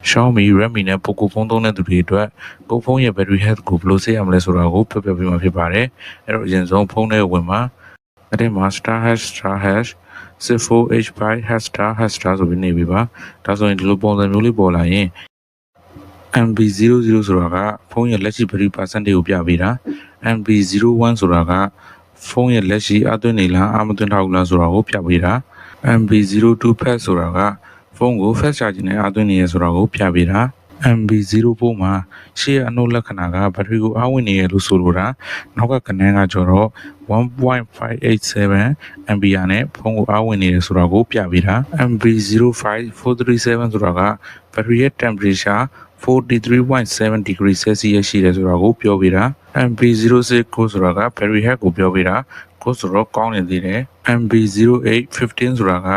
Xiaomi Redmi နဲ့ Poco ဖုန်းသုံးတဲ့သူတွေအတွက်ကိုယ်ဖုန်းရဲ့ battery health ကိုဘယ်လိုဆေးရမလဲဆိုတာကိုပြောပြပေးမှာဖြစ်ပါတယ်။အဲ့တော့အရင်ဆုံးဖုန်းထဲဝင်မှာအဲ့ဒီမှာ *#* 64H5 ## ဆိုပြီးနေပြီပါ။ဒါဆိုရင်ဒီလိုပုံစံမျိုးလေးပေါ်လာရင် MB00 ဆိုတာကဖုန်းရဲ့လက်ရှိ battery percentage ကိုပြပေးတာ MB01 ဆိုတာကဖုန်းရဲ့လက်ရှိအသွင်းနေလားအမသွင်းထားဘူးလားဆိုတာကိုပြပေးတာ MB02 fast ဆိုတာကဖုန်းကို fast charging နဲ့အသွင်းနေရဆိုတာကိုပြပေးတာ MB04 မှာရှေ့အနှုတ်လက္ခဏာကဘက်ထရီကိုအားဝင်နေရလို့ဆိုလိုတာနောက်ကကနန်းကကျတော့ 1.587 ampere နဲ့ဖုန်းကိုအားဝင်နေရဆိုတာကိုပြပေးတာ MB05437 ဆိုတာကဘက်ထရီရဲ့ temperature 43.7 degree Celsius ရှိတယ်ဆိုတာကိုပြောပေးတာ MB069 ဆိုတာက battery health ကိုပြောပေးတာကိုဆိုတော့ကောင်းနေသေးတယ် MB0815 ဆိုတာက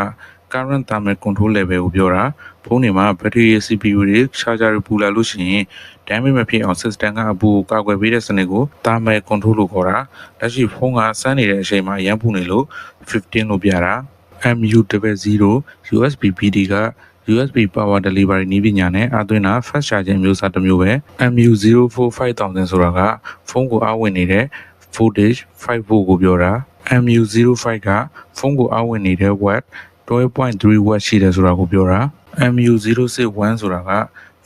current thermal control level ကိုပြောတာဖုန်းတွေမှာ battery ရဲ့ CPU တွေ charger တွေပူလာလို့ရှိရင် damage မဖြစ်အောင် system ကအပူကိုကာကွယ်ပေးတဲ့စနစ်ကို thermal control လို့ခေါ်တာလက်ရှိဖုန်းကစမ်းနေတဲ့အချိန်မှာရမ်းပူနေလို့15လို့ပြတာ MU00 USB PD ကUSB power delivery နည်းပညာနဲ့အသွင်းတာ fast charging မျိုးစားတစ်မျိုးပဲ MU045,000 ဆိုတာကဖုန်းကိုအားဝင်နေတဲ့ voltage 5V ကိုပြောတာ MU05 ကဖုန်းကိုအားဝင်နေတဲ့ watt 12.3 watt ရှိတယ်ဆိုတာကိုပြောတာ MU061 ဆိုတာက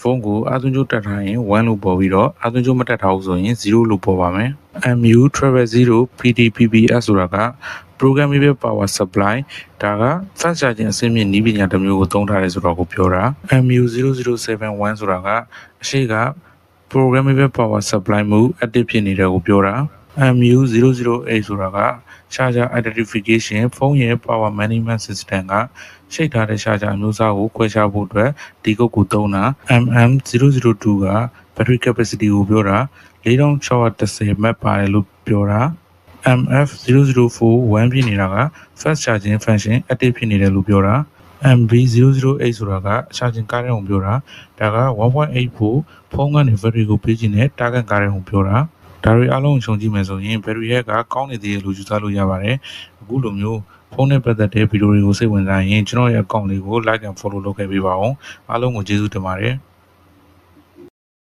ဖုန်းကိုအသွင်းကြိုးတက်ထားရင်1လို့ပေါ်ပြီးတော့အသွင်းကြိုးမတက်ထားဘူးဆိုရင်0လို့ပေါ်ပါမယ် MU00 PDPPS ဆိုတာက programmable power supply ဒါက fast charging အဆင့်မြင့်နည်းပညာတစ်မျိုးကိုသုံးထားတယ်ဆိုတော့ကိုပြောတာ MU0071 ဆိုတာကအရှိက programmable power supply မှု active ဖြစ်နေတယ်ကိုပြောတာ MU008 ဆိုတာက charger identification ဖုန်းရဲ့ power management system ကရှိတ်ထားတဲ့ charger အမျိုးအစားကိုခွဲခြားဖို့အတွက်ဒီကုတ်ကိုသုံးတာ MM002 က battery capacity ကိုပြောတာ4610 mAh ပါတယ်လို့ပြောတာ MF004 1ဖြစ်နေတာက fast charging function active ဖြစ်နေတယ်လို့ပြောတာ MB008 ဆိုတာက charging current ကိုပြောတာဒါက 1.8 volt ဖုန်းကနေ battery ကိုပေးခြင်းနဲ့ target current ကိုပြောတာဒါတွေအားလုံးကိုခြုံကြည့်မယ်ဆိုရင် battery health ကကောင်းနေသေးတယ်လို့ယူဆလို့ရပါတယ်အခုလိုမျိုးဖုန်းနဲ့ပတ်သက်တဲ့ဗီဒီယိုတွေကိုစိတ်ဝင်စားရင်ကျွန်တော်ရဲ့ account လေးကို like and follow လုပ်ခဲ့ပေးပါဦးအားလုံးကိုကျေးဇူးတင်ပါတယ်